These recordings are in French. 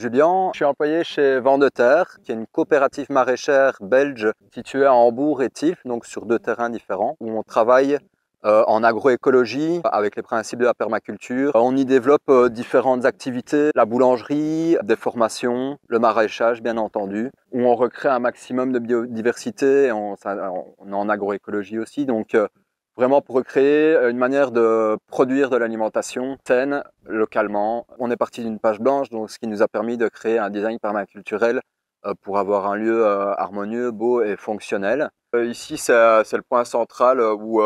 Julien, je suis employé chez Vent de Terre, qui est une coopérative maraîchère belge située à Hambourg et Tilp, donc sur deux terrains différents, où on travaille en agroécologie avec les principes de la permaculture. On y développe différentes activités, la boulangerie, des formations, le maraîchage bien entendu, où on recrée un maximum de biodiversité, on est en agroécologie aussi, donc vraiment pour recréer une manière de produire de l'alimentation saine localement. On est parti d'une page blanche, donc ce qui nous a permis de créer un design permaculturel pour avoir un lieu harmonieux, beau et fonctionnel. Ici, c'est le point central où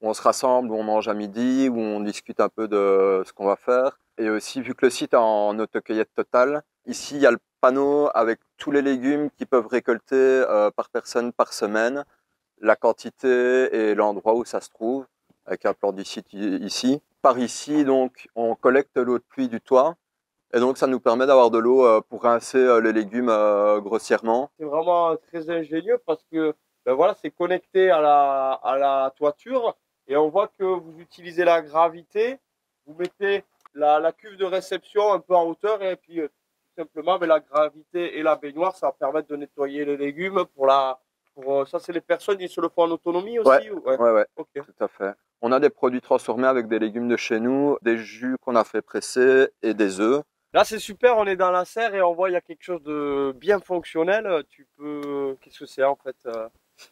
on se rassemble, où on mange à midi, où on discute un peu de ce qu'on va faire. Et aussi, vu que le site est en autocueillette totale, ici, il y a le panneau avec tous les légumes qu'ils peuvent récolter par personne par semaine, la quantité et l'endroit où ça se trouve, avec un plan du site ici. Par ici, donc, on collecte l'eau de pluie du toit. Et donc, ça nous permet d'avoir de l'eau pour rincer les légumes grossièrement. C'est vraiment très ingénieux parce que ben voilà, c'est connecté à la toiture et on voit que vous utilisez la gravité, vous mettez la cuve de réception un peu en hauteur et puis tout simplement avec la gravité et la baignoire, ça va permettre de nettoyer les légumes ça c'est les personnes qui se le font en autonomie Ouais, aussi ouais. ouais, Ok. tout à fait. On a des produits transformés avec des légumes de chez nous, des jus qu'on a fait presser et des œufs. Là c'est super, on est dans la serre et on voit il y a quelque chose de bien fonctionnel. Qu'est-ce que c'est en fait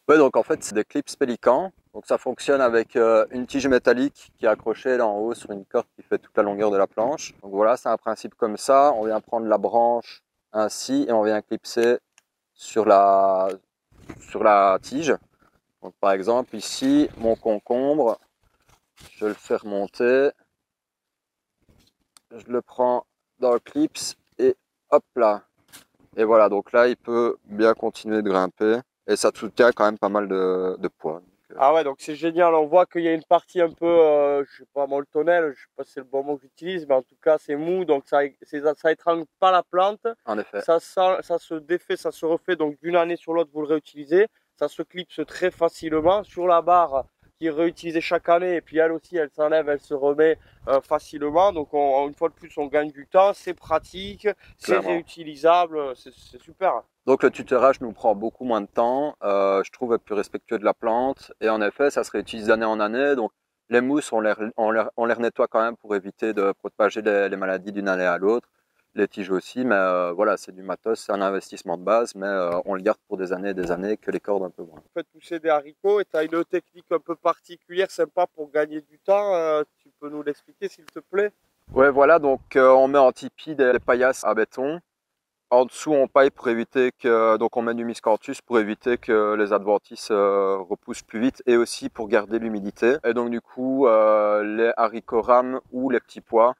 Ouais, donc en fait, c'est des clips Pélican. Donc ça fonctionne avec une tige métallique qui est accrochée là en haut sur une corde qui fait toute la longueur de la planche. Donc voilà, c'est un principe comme ça. On vient prendre la branche ainsi et on vient clipser sur la tige. Donc par exemple ici, mon concombre, je le fais remonter, je le prends dans le clips et hop là. Et voilà, donc là il peut bien continuer de grimper et ça soutient quand même pas mal de poids. Ah ouais, donc c'est génial. On voit qu'il y a une partie un peu, je sais pas, molletonnelle, je sais pas si c'est le bon mot que j'utilise, mais en tout cas c'est mou, donc ça étrangle pas la plante. En effet. Ça se défait, ça se refait, donc d'une année sur l'autre vous le réutilisez. Ça se clipse très facilement sur la barre qui est réutilisée chaque année, et puis elle aussi, elle s'enlève, elle se remet facilement. Donc une fois de plus, on gagne du temps, c'est pratique, c'est Clairement. réutilisable, c'est super. Donc le tutorage nous prend beaucoup moins de temps, je trouve plus respectueux de la plante, et en effet, ça se réutilise d'année en année. Donc les mousses, on les nettoie quand même pour éviter de propager les maladies d'une année à l'autre. Les tiges aussi, mais voilà, c'est du matos, c'est un investissement de base, mais on le garde pour des années et des années, que les cordes un peu moins. Faites pousser des haricots et tu as une technique un peu particulière, sympa pour gagner du temps. Tu peux nous l'expliquer s'il te plaît? Ouais, voilà, donc on met en tipi des paillasses à béton. En dessous, on paille pour éviter que, donc on met du miscanthus pour éviter que les adventices repoussent plus vite et aussi pour garder l'humidité. Et donc du coup, les haricots rames ou les petits pois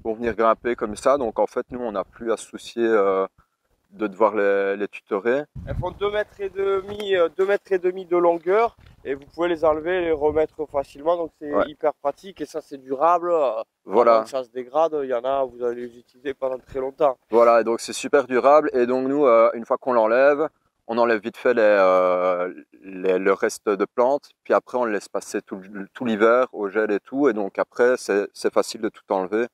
vont venir grimper comme ça. Donc en fait, nous, on n'a plus à se soucier de devoir les tutorer. Elles font 2,5 m, 2,5 m de longueur et vous pouvez les enlever et les remettre facilement. Donc c'est Ouais. hyper pratique et ça c'est durable. Avant Voilà. que ça se dégrade, il y en a, vous allez les utiliser pendant très longtemps. Voilà, et donc c'est super durable. Et donc nous, une fois qu'on l'enlève, on enlève vite fait le reste de plantes. Puis après, on le laisse passer tout l'hiver au gel et tout. Et donc après, c'est facile de tout enlever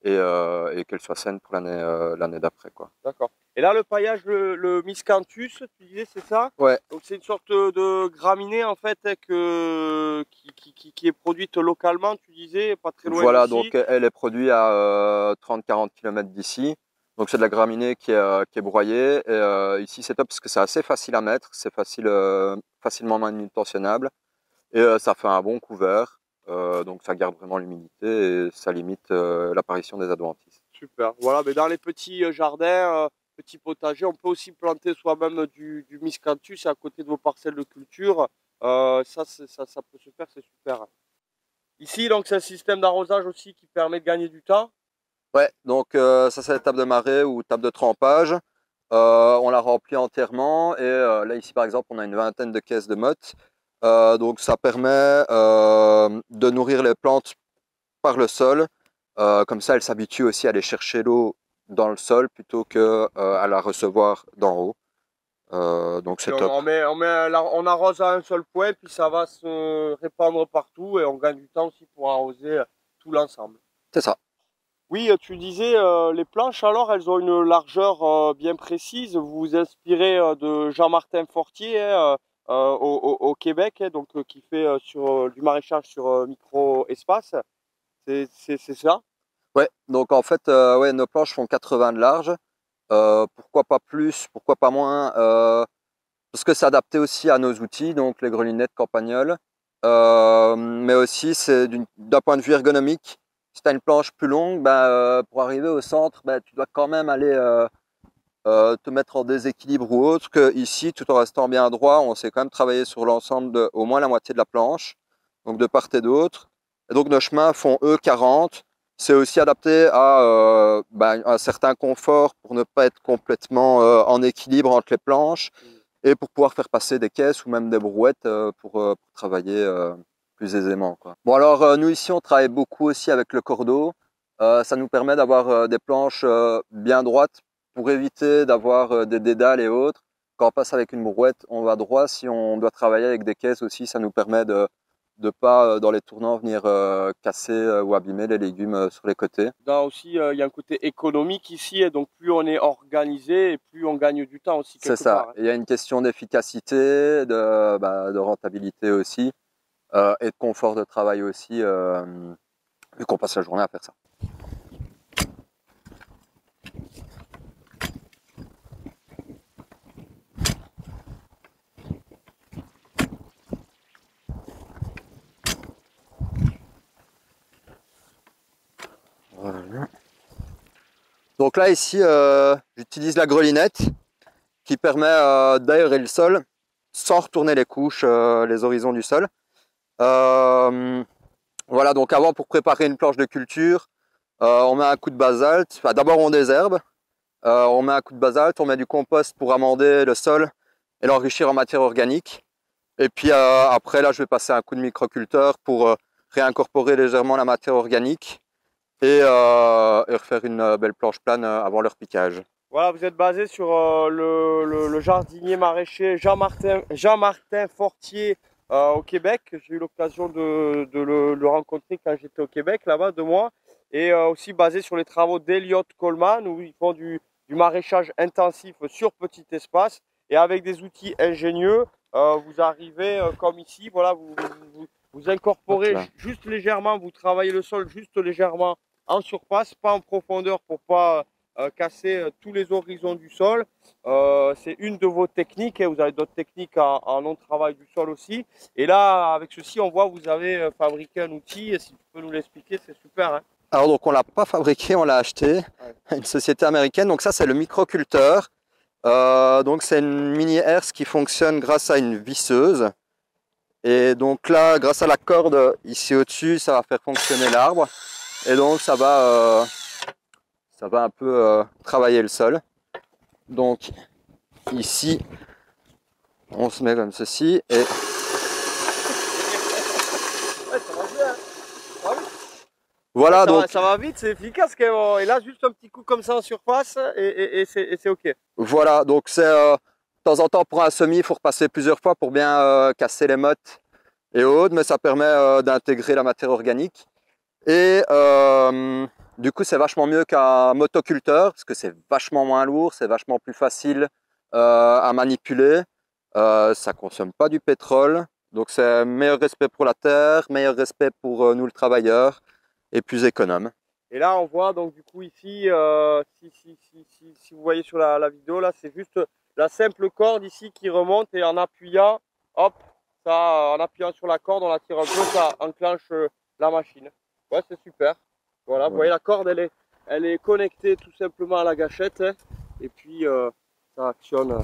et qu'elle soit saine pour l'année d'après, quoi. D'accord. Et là, le paillage, le miscanthus, tu disais, c'est ça? Ouais, Donc c'est une sorte de graminée en fait qui est produite localement, tu disais, pas très loin voilà, d'ici. donc elle est produite à 30-40 km d'ici. Donc c'est de la graminée qui est broyée. Et ici, c'est top parce que c'est assez facile à mettre, c'est facilement manutentionnable. Et ça fait un bon couvert, donc ça garde vraiment l'humidité et ça limite l'apparition des adventices. Super. Voilà, mais dans les petits jardins, petits potagers, on peut aussi planter soi-même du miscanthus à côté de vos parcelles de culture. Ça peut se faire, c'est super. Ici, donc, c'est un système d'arrosage aussi qui permet de gagner du temps. Ouais, donc ça c'est la table de marée ou table de trempage. On la remplit entièrement et là ici par exemple on a une vingtaine de caisses de motte. Donc ça permet de nourrir les plantes par le sol. Comme ça elles s'habituent aussi à aller chercher l'eau dans le sol plutôt que à la recevoir d'en haut. Donc Puis c'est top. on arrose à un seul point, puis ça va se répandre partout et on gagne du temps aussi pour arroser tout l'ensemble. C'est ça. Oui, tu disais, les planches alors, elles ont une largeur bien précise. Vous vous inspirez de Jean-Martin Fortier hein, au Québec, hein, donc qui fait du maraîchage sur micro-espace. C'est ça? Ouais, donc en fait, ouais, nos planches font 80 de large. Pourquoi pas plus, pourquoi pas moins, parce que c'est adapté aussi à nos outils, donc les grelinettes campagnols. Mais aussi, c'est d'un point de vue ergonomique. Si tu as une planche plus longue, pour arriver au centre, tu dois quand même aller te mettre en déséquilibre ou autre. Que ici, tout en restant bien droit, on s'est quand même travaillé sur l'ensemble de au moins la moitié de la planche, donc de part et d'autre. Et donc nos chemins font eux 40. C'est aussi adapté à un certain confort pour ne pas être complètement en équilibre entre les planches et pour pouvoir faire passer des caisses ou même des brouettes pour travailler plus aisément, quoi. Bon alors nous ici on travaille beaucoup aussi avec le cordeau. Ça nous permet d'avoir des planches bien droites pour éviter d'avoir des dédales et autres. Quand on passe avec une brouette, on va droit. Si on doit travailler avec des caisses aussi, ça nous permet de pas dans les tournants venir casser ou abîmer les légumes sur les côtés. Là aussi, il y a un côté économique ici, et donc plus on est organisé, et plus on gagne du temps aussi C'est quelque ça. part. Hein. Il y a une question d'efficacité, de rentabilité aussi et de confort de travail aussi, vu qu'on passe la journée à faire ça. Voilà. Donc là ici, j'utilise la grelinette qui permet d'aérer le sol sans retourner les couches, les horizons du sol. Voilà, donc avant pour préparer une planche de culture, on met un coup de basalte. Enfin, d'abord on désherbe, on met un coup de basalte, on met du compost pour amender le sol et l'enrichir en matière organique. Et puis après là je vais passer un coup de microculteur pour réincorporer légèrement la matière organique et refaire une belle planche plane avant leur piquage. Voilà, vous êtes basé sur le jardinier maraîcher Jean-Martin Fortier au Québec. J'ai eu l'occasion de le rencontrer quand j'étais au Québec, là-bas, 2 mois. Et aussi basé sur les travaux d'Elliott Coleman, où ils font du maraîchage intensif sur petit espace. Et avec des outils ingénieux, vous arrivez comme ici, voilà, vous incorporez juste légèrement, vous travaillez le sol juste légèrement en surface, pas en profondeur pour pas casser tous les horizons du sol. C'est une de vos techniques, hein. Vous avez d'autres techniques en non-travail du sol aussi. Et là, avec ceci, on voit que vous avez fabriqué un outil. Et si tu peux nous l'expliquer, c'est super. Hein. Alors donc on l'a pas fabriqué, on l'a acheté, une société américaine. Donc ça c'est le microculteur. Donc c'est une mini herse qui fonctionne grâce à une visseuse. Et donc là, grâce à la corde ici au-dessus, ça va faire fonctionner l'arbre. Et donc ça va un peu travailler le sol. Donc ici, on se met comme ceci et voilà. Ça va vite, c'est efficace quand même. Et là, juste un petit coup comme ça en surface et c'est OK. Voilà, donc c'est de temps en temps pour un semis, il faut repasser plusieurs fois pour bien casser les mottes et autres, mais ça permet d'intégrer la matière organique. Et du coup, c'est vachement mieux qu'un motoculteur parce que c'est vachement moins lourd, c'est vachement plus facile à manipuler. Ça consomme pas du pétrole, donc c'est meilleur respect pour la terre, meilleur respect pour nous le travailleur et plus économe. Et là, on voit donc du coup ici, si vous voyez sur la vidéo, là, c'est juste la simple corde ici qui remonte et en appuyant, hop, ça, en appuyant sur la corde, on la tire un peu, ça enclenche la machine. Ouais, c'est super. Voilà, vous voyez la corde, elle est connectée tout simplement à la gâchette hein, et puis ça actionne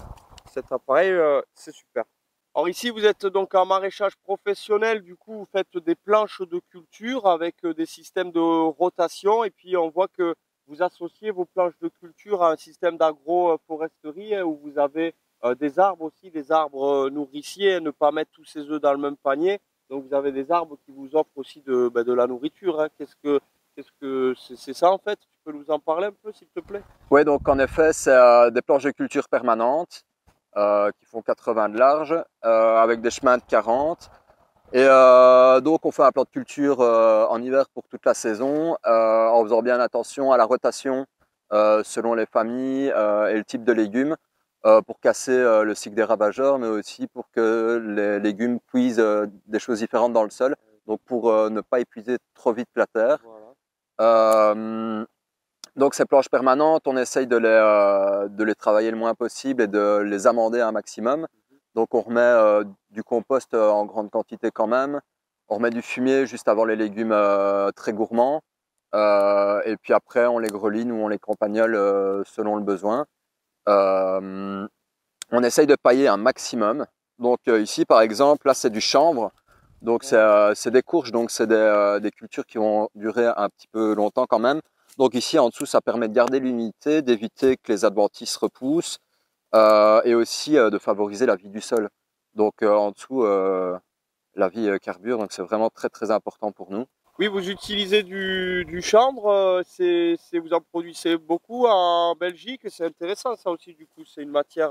cet appareil, c'est super. Alors ici, vous êtes donc en maraîchage professionnel, du coup, vous faites des planches de culture avec des systèmes de rotation et puis on voit que vous associez vos planches de culture à un système d'agroforesterie où vous avez des arbres aussi, des arbres nourriciers, ne pas mettre tous ses œufs dans le même panier. Donc vous avez des arbres qui vous offrent aussi de la nourriture. Hein. C'est ça en fait? Tu peux nous en parler un peu s'il te plaît? Oui, donc en effet, c'est des planches de culture permanentes qui font 80 de large avec des chemins de 40. Et donc on fait un plan de culture en hiver pour toute la saison, en faisant bien attention à la rotation selon les familles et le type de légumes, pour casser le cycle des ravageurs, mais aussi pour que les légumes puisent des choses différentes dans le sol, donc pour ne pas épuiser trop vite la terre. Voilà. Donc ces planches permanentes, on essaye de les travailler le moins possible et de les amender un maximum. Donc on remet du compost en grande quantité quand même. On remet du fumier juste avant les légumes très gourmands. Et puis après, on les greline ou on les campagnole selon le besoin. On essaye de pailler un maximum. Donc ici, par exemple, là c'est du chanvre. Donc c'est des courges, donc c'est des cultures qui vont durer un petit peu longtemps quand même. Donc ici en dessous, ça permet de garder l'humidité, d'éviter que les adventices repoussent et aussi de favoriser la vie du sol. Donc en dessous, la vie carbure, donc c'est vraiment très très important pour nous. Oui, vous utilisez du chanvre, vous en produisez beaucoup en Belgique, c'est intéressant ça aussi du coup, c'est une matière...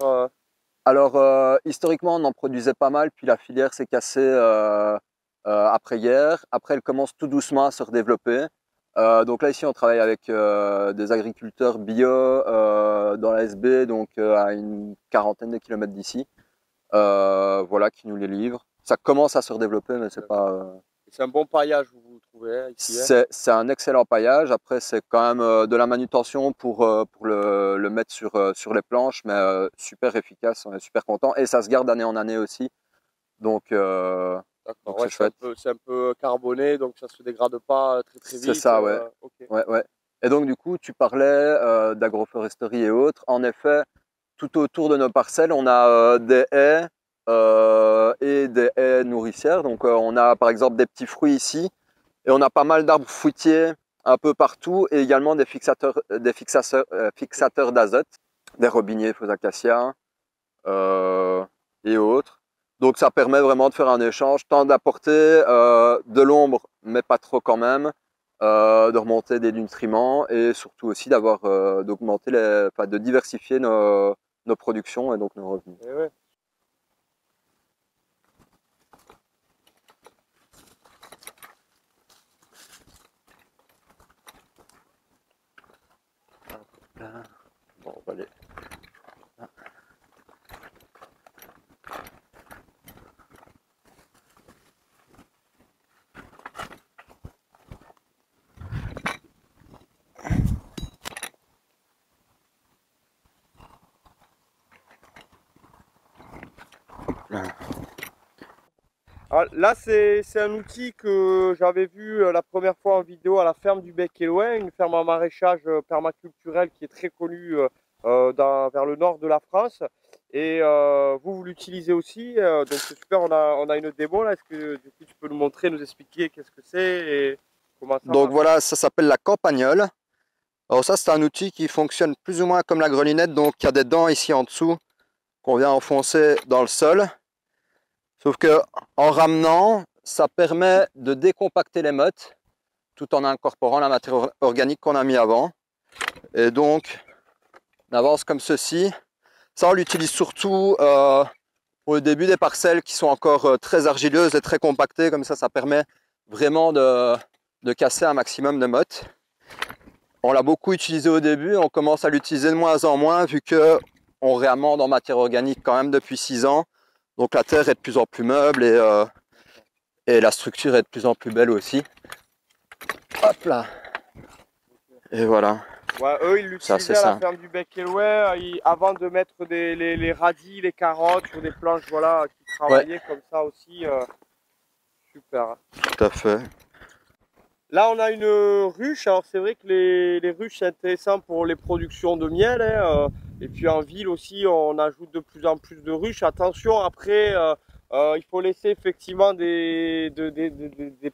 Alors historiquement, on en produisait pas mal, puis la filière s'est cassée après-guerre. Après, elle commence tout doucement à se redévelopper. Donc là, ici, on travaille avec des agriculteurs bio dans la SB, donc à une quarantaine de kilomètres d'ici. Voilà, qui nous les livrent. Ça commence à se redévelopper, mais c'est pas. C'est un bon paillage, vous trouvez hein, ici. C'est un excellent paillage. Après, c'est quand même de la manutention pour le mettre sur les planches, mais super efficace. On est super content et ça se garde d'année en année aussi. Donc D'accord, ouais, c'est chouette. c'est un peu carboné, donc ça se dégrade pas très très vite. C'est ça, ouais. Okay. Ouais, ouais. Et donc du coup, tu parlais d'agroforesterie et autres. En effet, tout autour de nos parcelles, on a des haies et des haies nourricières. Donc on a par exemple des petits fruits ici et on a pas mal d'arbres fruitiers un peu partout et également fixateurs d'azote, des robiniers, faux acacias et autres. Donc ça permet vraiment de faire un échange, tant d'apporter de l'ombre, mais pas trop quand même, de remonter des nutriments et surtout aussi d'augmenter de diversifier nos productions et donc nos revenus. Et ouais. Bon, on va aller. Alors, là, c'est un outil que j'avais vu la première fois en vidéo à la ferme du Bec et Loin, une ferme en maraîchage permaculturel qui est très connue vers le nord de la France. Et vous l'utilisez aussi, donc c'est super, on a une démo là. Est-ce que du coup tu peux nous montrer, nous expliquer qu'est-ce que c'est et comment ça Donc marche? voilà, ça s'appelle la campagnole. Alors ça, c'est un outil qui fonctionne plus ou moins comme la grelinette, donc il y a des dents ici en dessous qu'on vient enfoncer dans le sol. Sauf que en ramenant, ça permet de décompacter les mottes tout en incorporant la matière organique qu'on a mis avant. Et donc, on avance comme ceci. Ça, on l'utilise surtout pour le début des parcelles qui sont encore très argileuses et très compactées. Comme ça permet vraiment de casser un maximum de mottes. On l'a beaucoup utilisé au début, on commence à l'utiliser de moins en moins vu qu'on réamende en matière organique quand même depuis 6 ans. Donc la terre est de plus en plus meuble et la structure est de plus en plus belle aussi. Hop là. Et voilà. Ouais, eux, ils l'utilisaient à la ferme du Bec et Loin avant de mettre les radis, les carottes sur des planches, voilà, qui travaillaient comme ça aussi. Super. Tout à fait. Là, on a une ruche. Alors, c'est vrai que les ruches, c'est intéressant pour les productions de miel. Hein, et puis, en ville aussi, on ajoute de plus en plus de ruches. Attention, après, il faut laisser effectivement des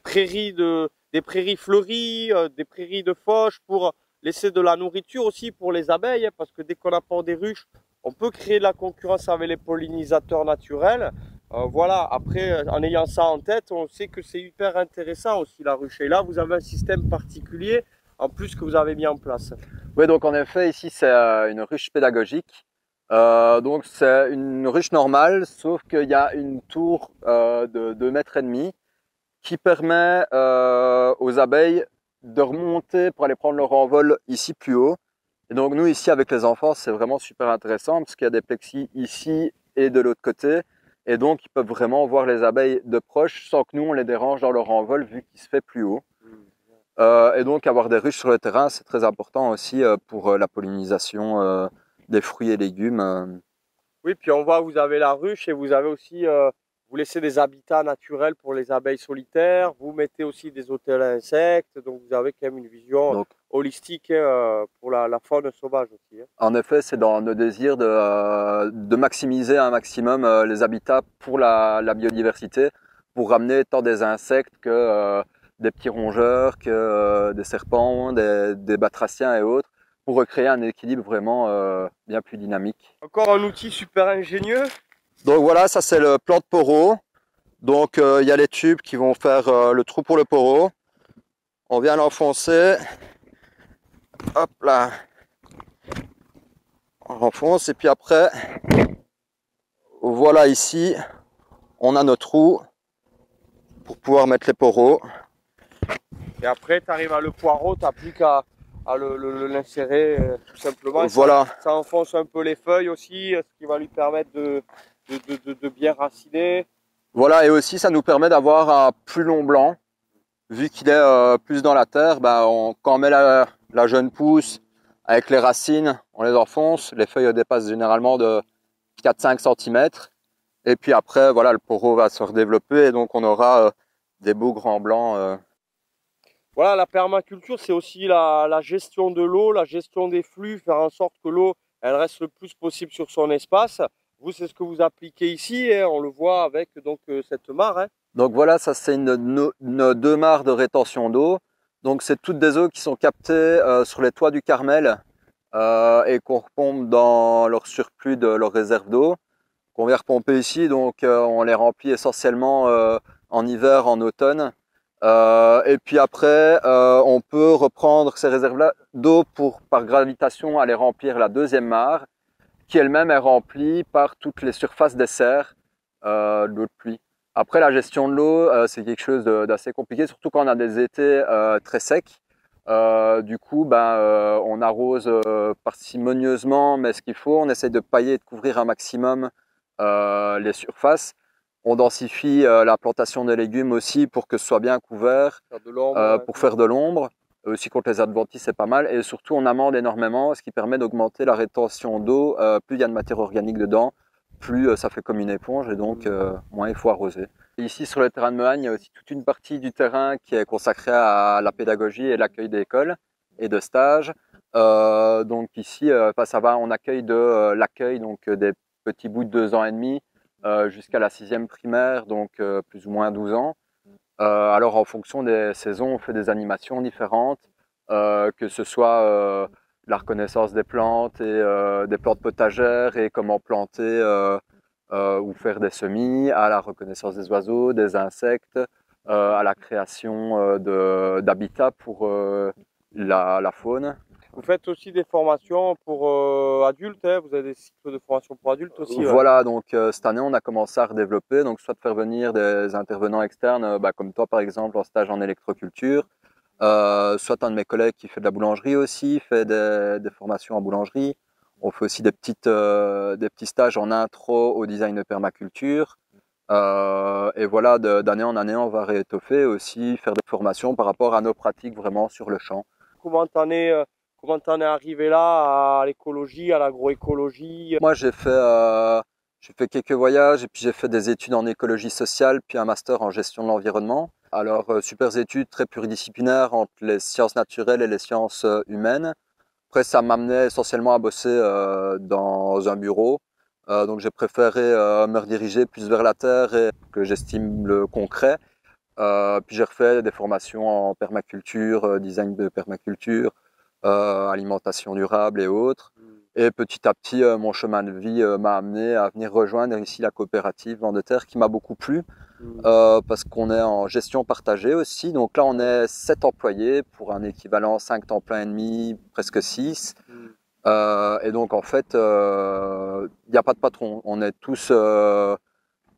prairies, des prairies fleuries, des prairies de fauche pour laisser de la nourriture aussi pour les abeilles. Hein, parce que dès qu'on apporte des ruches, on peut créer de la concurrence avec les pollinisateurs naturels. Voilà, après, en ayant ça en tête, on sait que c'est hyper intéressant aussi la ruche. Et là, vous avez un système particulier en plus que vous avez mis en place. Oui, donc en effet, ici, c'est une ruche pédagogique. Donc c'est une ruche normale, sauf qu'il y a une tour de 2,5 m qui permet aux abeilles de remonter pour aller prendre leur envol ici plus haut. Et donc nous ici avec les enfants c'est vraiment super intéressant parce qu'il y a des plexis ici et de l'autre côté. Et donc ils peuvent vraiment voir les abeilles de proche sans que nous on les dérange dans leur envol vu qu'il se fait plus haut. Et donc avoir des ruches sur le terrain c'est très important aussi pour la pollinisation des fruits et légumes. Oui, puis on voit, vous avez la ruche et vous avez aussi, vous laissez des habitats naturels pour les abeilles solitaires, vous mettez aussi des hôtels à insectes, donc vous avez quand même une vision Donc, holistique pour la faune sauvage aussi. Hein. en effet, c'est dans nos désirs de maximiser un maximum les habitats pour la biodiversité, pour ramener tant des insectes que des petits rongeurs, que des serpents, des batraciens et autres, pour recréer un équilibre vraiment bien plus dynamique. Encore un outil super ingénieux. Donc voilà, ça c'est le plan de poro. Donc il y a les tubes qui vont faire le trou pour le poro. On vient l'enfoncer. Hop là. On l'enfonce et puis après, voilà ici, on a notre trou pour pouvoir mettre les poros. Et après, tu arrives à le poireau, tu n'as plus qu'à l'insérer tout simplement. Voilà. Ça enfonce un peu les feuilles aussi, ce qui va lui permettre de bien raciner. Voilà, et aussi ça nous permet d'avoir un plus long blanc. Vu qu'il est plus dans la terre, quand on met la jeune pousse avec les racines, on les enfonce. Les feuilles dépassent généralement de 4-5 cm. Et puis après, voilà, le poro va se redévelopper et donc on aura des beaux grands blancs. Voilà, la permaculture, c'est aussi la gestion de l'eau, la gestion des flux, faire en sorte que l'eau, elle reste le plus possible sur son espace. Vous, c'est ce que vous appliquez ici, hein, on le voit avec donc cette mare. Hein. Donc voilà, ça c'est une 2 mares de rétention d'eau. Donc c'est toutes des eaux qui sont captées sur les toits du Carmel et qu'on repompe dans leur surplus de leur réserve d'eau, qu'on vient repomper ici. Donc on les remplit essentiellement en hiver, en automne. Et puis après, on peut reprendre ces réserves-là d'eau pour, par gravitation, aller remplir la deuxième mare, qui elle-même est remplie par toutes les surfaces des serres de l'eau de pluie. Après, la gestion de l'eau, c'est quelque chose d'assez compliqué, surtout quand on a des étés très secs. Du coup, on arrose parcimonieusement, mais ce qu'il faut, on essaye de pailler et de couvrir un maximum les surfaces. On densifie la plantation des légumes aussi pour que ce soit bien couvert, pour faire de l'ombre. Aussi contre les adventices, c'est pas mal. Et surtout, on amende énormément, ce qui permet d'augmenter la rétention d'eau. Plus il y a de matière organique dedans, plus ça fait comme une éponge et donc moins il faut arroser. Et ici, sur le terrain de Mehagne, il y a aussi toute une partie du terrain qui est consacrée à la pédagogie et l'accueil d'écoles et de stages. Donc ici, ça va, on accueille l'accueil donc des petits bouts de 2 ans et demi jusqu'à la 6e primaire, donc plus ou moins 12 ans. Alors en fonction des saisons, on fait des animations différentes, que ce soit la reconnaissance des plantes et des plantes potagères et comment planter ou faire des semis, à la reconnaissance des oiseaux, des insectes, à la création d'habitats pour la faune. Vous faites aussi des formations pour adultes, hein, vous avez des cycles de formation pour adultes aussi. Voilà, donc cette année on a commencé à redévelopper, donc soit de faire venir des intervenants externes, comme toi par exemple en stage en électroculture, soit un de mes collègues qui fait de la boulangerie aussi, fait des formations en boulangerie. On fait aussi des petits stages en intro au design de permaculture. Et voilà, d'année en année on va réétoffer aussi, faire des formations par rapport à nos pratiques vraiment sur le champ. Comment t'en es arrivé là à l'écologie, à l'agroécologie? Moi, j'ai fait quelques voyages et puis j'ai fait des études en écologie sociale, puis un master en gestion de l'environnement. Alors, super études très pluridisciplinaires entre les sciences naturelles et les sciences humaines. Après, ça m'amenait essentiellement à bosser dans un bureau. Donc, j'ai préféré me rediriger plus vers la terre et que j'estime le concret. Puis j'ai refait des formations en permaculture, design de permaculture, alimentation durable et autres. Et petit à petit, mon chemin de vie m'a amené à venir rejoindre ici la coopérative Vent de Terre qui m'a beaucoup plu parce qu'on est en gestion partagée aussi. Donc là, on est 7 employés pour un équivalent 5 temps plein et demi, presque 6. Et donc en fait, il n'y a pas de patron. On est tous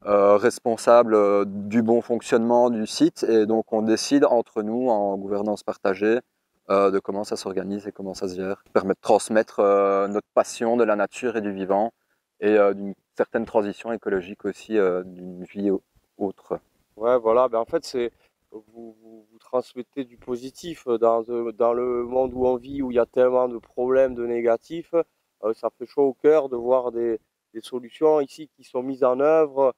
responsables du bon fonctionnement du site et donc on décide entre nous en gouvernance partagée de comment ça s'organise et comment ça se gère. Ça permet de transmettre notre passion de la nature et du vivant et d'une certaine transition écologique aussi d'une vie autre. Ouais, voilà, ben en fait, vous transmettez du positif dans le monde où on vit, où il y a tellement de problèmes, de négatifs. Ça fait chaud au cœur de voir des solutions ici qui sont mises en œuvre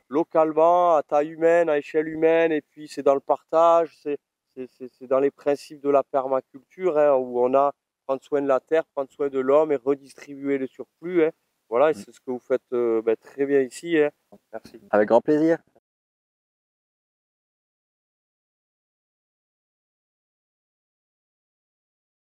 localement, à taille humaine, à échelle humaine, et puis c'est dans le partage, c'est dans les principes de la permaculture, hein, où on a prendre soin de la terre, prendre soin de l'homme et redistribuer le surplus, hein. Voilà, et c'est ce que vous faites ben, très bien ici, hein. Merci. Avec grand plaisir.